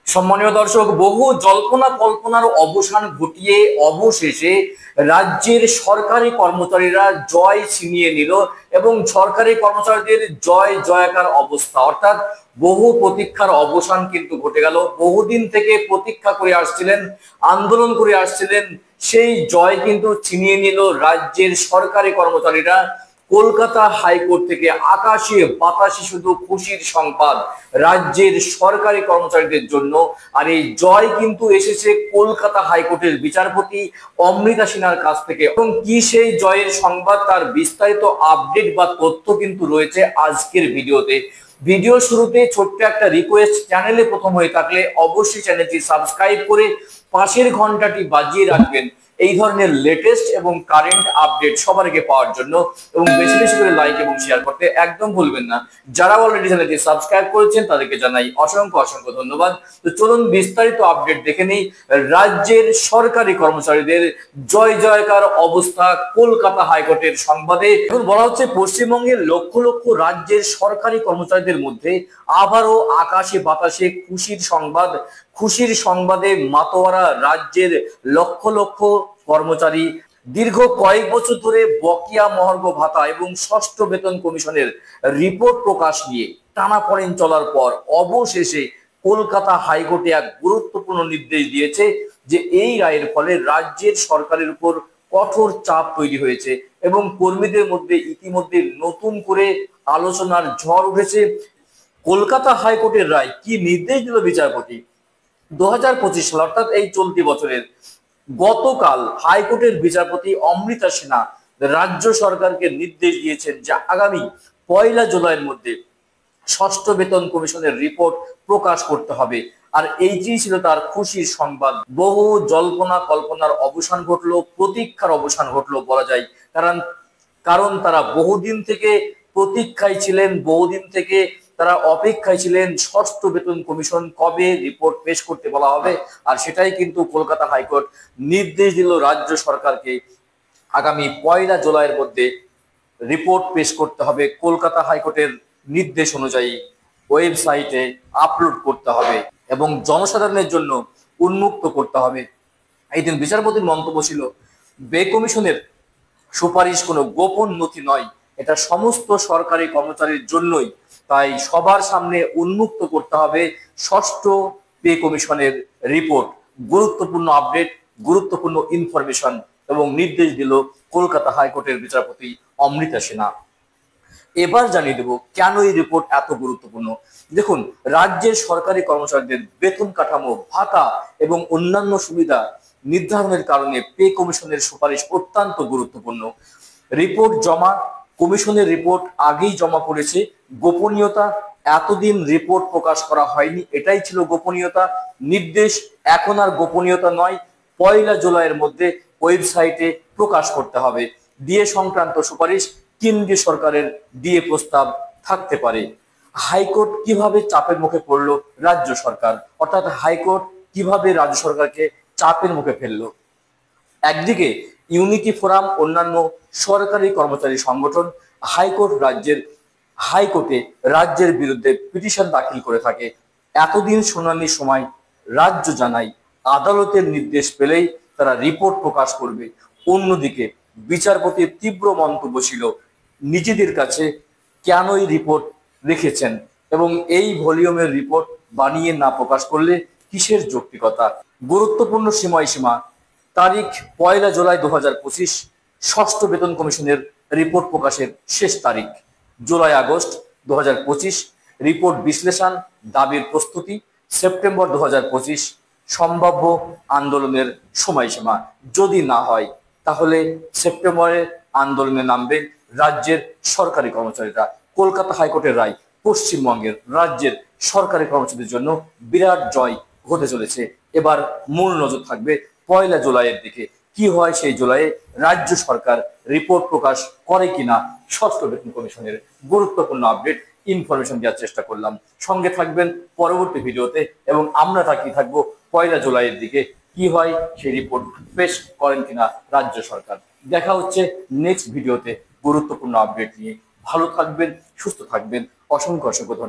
সম্মানীয় দর্শক, বহু জল্পনা কল্পনার অবসান ঘটিয়ে অবশেষে রাজ্যের সরকারি কর্মচারীরা জয় ছিনিয়ে নিল এবং সরকারি কর্মচারীদের জয় জয়কার অবস্থা, অর্থাৎ বহু প্রতীক্ষার অবসান কিন্তু ঘটে গেল। বহুদিন থেকে প্রতীক্ষা করে আসছিলেন, আন্দোলন করে আসছিলেন, সেই জয় কিন্তু ছিনিয়ে নিল রাজ্যের সরকারি কর্মচারীরা। কলকাতা হাইকোর্ট থেকে আকাশে বাতাসে শুধু খুশির সংবাদ রাজ্যের সরকারি কর্মচারীদের জন্য। আর এই জয় কিন্তু এসেছে কলকাতা হাইকোর্টের বিচারপতি অমৃতা সিনহার কাছ থেকে। এবং কি সেই জয়ের সংবাদ, তার বিস্তারিত আপডেট বা তথ্য কিন্তু রয়েছে আজকের ভিডিওতে। ভিডিও শুরুতে ছোট্ট একটা রিকোয়েস্ট, চ্যানেলে প্রথম হয়ে থাকলে অবশ্যই চ্যানেলটি সাবস্ক্রাইব করে পাশের ঘন্টাটি বাজিয়ে রাখবেন এই ধরনের লেটেস্ট এবং কারেন্ট আপডেট সবার আগে পাওয়ার জন্য। এবং বেশি বেশি করে লাইক এবং শেয়ার করতে একদম ভুলবেন না। যারা অলরেডি চ্যানেলটি সাবস্ক্রাইব করেছেন তাদেরকে জানাই অসংখ্য অসংখ্য ধন্যবাদ। তো চলুন বিস্তারিত আপডেট দেখে নেই। রাজ্যের সরকারি কর্মচারীদের জয় জয়কার অবস্থা কলকাতা হাইকোর্টের সংবাদে। এখন বলা হচ্ছে পশ্চিমবঙ্গের লক্ষ লক্ষ রাজ্যের সরকারি কর্মচারীদের মধ্যে আবারও আকাশে বাতাসে খুশির সংবাদ। খুশির সংবাদে মাতোয়ারা রাজ্যের লক্ষ লক্ষ কর্মচারী। দীর্ঘ কয়েক বছর ধরে বকেয়া মহার্ঘ ভাতা এবং ষষ্ঠ বেতন কমিশনের রিপোর্ট প্রকাশ নিয়ে টানাপোড়েন চলার পর অবশেষে কলকাতা হাইকোর্টে এক গুরুত্বপূর্ণ নির্দেশ দিয়েছে যে এই রায়ের ফলে রাজ্যের সরকারের উপর কঠোর চাপ তৈরি হয়েছে এবং কর্মীদের মধ্যে ইতিমধ্যে নতুন করে আলোচনার ঝড় উঠেছে। কলকাতা হাইকোর্টের রায় কি নির্দেশ দিল বিচারপতি? 2025 সাল অর্থাৎ এই চলতি বছরের গতকাল হাইকোর্টের বিচারপতি অমৃতা সিনহা রাজ্য সরকারকে নির্দেশ দিয়েছেন যে আগামী 1 জুলাইয়ের মধ্যে ষষ্ঠ বেতন কমিশনের রিপোর্ট প্রকাশ করতে হবে। আর এইটি ছিল তার খুশির সংবাদ। বহু জল্পনা কল্পনার অবসান ঘটলো, প্রতীক্ষার অবসান ঘটলো বলা যায়। কারণ তারা বহুদিন থেকে প্রতীক্ষায় ছিলেন, বহুদিন থেকে তারা অপেক্ষায় ছিলেন ষষ্ঠ বেতন কমিশন কবে রিপোর্ট পেশ করতে বলা হবে। আর সেটাই কিন্তু কলকাতা হাইকোর্ট নির্দেশ দিল রাজ্য সরকারকে আগামী 1 জুলাইয়ের মধ্যে রিপোর্ট পেশ করতে হবে। কলকাতা হাইকোর্টের নির্দেশ অনুযায়ী ওয়েবসাইটে আপলোড করতে হবে এবং জনসাধারণের জন্য উন্মুক্ত করতে হবে। এই দিন বিচারপতির মন্তব্য ছিল, বে কমিশনের সুপারিশ কোনো গোপন নথি নয়, এটা সমস্ত সরকারি কর্মচারীর জন্যই, তাই সবার সামনে উন্মুক্ত করতে হবে ষষ্ঠ পে কমিশনের রিপোর্ট। গুরুত্বপূর্ণ আপডেট, গুরুত্বপূর্ণ ইনফরমেশন এবং নির্দেশ দিল কলকাতা হাইকোর্টের বিচারপতি অমৃতা সিনহা। এবার জানিয়ে দেব কেন এই রিপোর্ট এত গুরুত্বপূর্ণ। দেখুন, রাজ্যের সরকারি কর্মচারীদের বেতন কাঠামো, ভাতা এবং অন্যান্য সুবিধা নির্ধারণের কারণে পে কমিশনের সুপারিশ অত্যন্ত গুরুত্বপূর্ণ। রিপোর্ট জমা, কমিশনের রিপোর্ট আগেই জমা পড়েছে। গোপনীয়তা, এতদিন রিপোর্ট প্রকাশ করা হয়নি, এটাই ছিল গোপনীয়তা। নির্দেশ এখন আর গোপনীয়তা নয়, 1 জুলাইয়ের মধ্যে ওয়েবসাইটে প্রকাশ করতে হবে। ডিএ সংক্রান্ত সুপারিশ কেন্দ্রীয় সরকারের ডিএ প্রস্তাব থাকতে পারে। হাইকোর্ট কিভাবে চাপের মুখে পড়লো রাজ্য সরকার, অর্থাৎ হাইকোর্ট কিভাবে রাজ্য সরকারকে চাপের মুখে ফেললো? একদিকে ইউনিটি ফোরাম, অন্যান্য সরকারি কর্মচারী সংগঠন হাইকোর্টে রাজ্যের বিরুদ্ধে পিটিশন দাখিল করে থাকে। এতদিন শুনানির সময় রাজ্য জানায় আদালতের নির্দেশ পেলেই তারা রিপোর্ট প্রকাশ করবে। অন্যদিকে বিচারপতির তীব্র মন্তব্য ছিল, নিজেদের কাছে কেনই রিপোর্ট রেখেছেন এবং এই ভলিউমের রিপোর্ট বানিয়ে না প্রকাশ করলে কিসের যৌক্তিকতা? গুরুত্বপূর্ণ সময়সীমা, তারিখ 1 জুলাই 2025, ষষ্ঠ বেতন কমিশনের রিপোর্ট প্রকাশের শেষ তারিখ। জুলাই আগস্ট 2025 রিপোর্ট বিশ্লেষণ, দাবির প্রস্তুতি। সেপ্টেম্বর 2025 সম্ভাব্য আন্দোলনের সময়সীমা। যদি না হয় তাহলে সেপ্টেম্বরে আন্দোলনে নামবে রাজ্যের সরকারি কর্মচারীরা। কলকাতা হাইকোর্টের রায় পশ্চিমবঙ্গের রাজ্যের সরকারি কর্মচারীদের জন্য বিরাট জয় হতে চলেছে। এবার মূল নজর থাকবে 1 জুলাইয়ের দিকে। কি হয় সেই জুলাইয়ে? রাজ্য সরকার রিপোর্ট প্রকাশ করে কিনা ষষ্ঠ বেতন কমিশনের? গুরুত্বপূর্ণ আপডেট ইনফরমেশন দেওয়ার চেষ্টা করলাম। সঙ্গে থাকবেন পরবর্তী ভিডিওতে এবং আমরা তাকিয়ে থাকবো 1 জুলাইয়ের দিকে কি হয় সেই রিপোর্ট পেশ করেন কিনা রাজ্য সরকার। দেখা হচ্ছে নেক্সট ভিডিওতে গুরুত্বপূর্ণ আপডেট নিয়ে। ভালো থাকবেন, সুস্থ থাকবেন। অসংখ্য অসংখ্য ধন্যবাদ।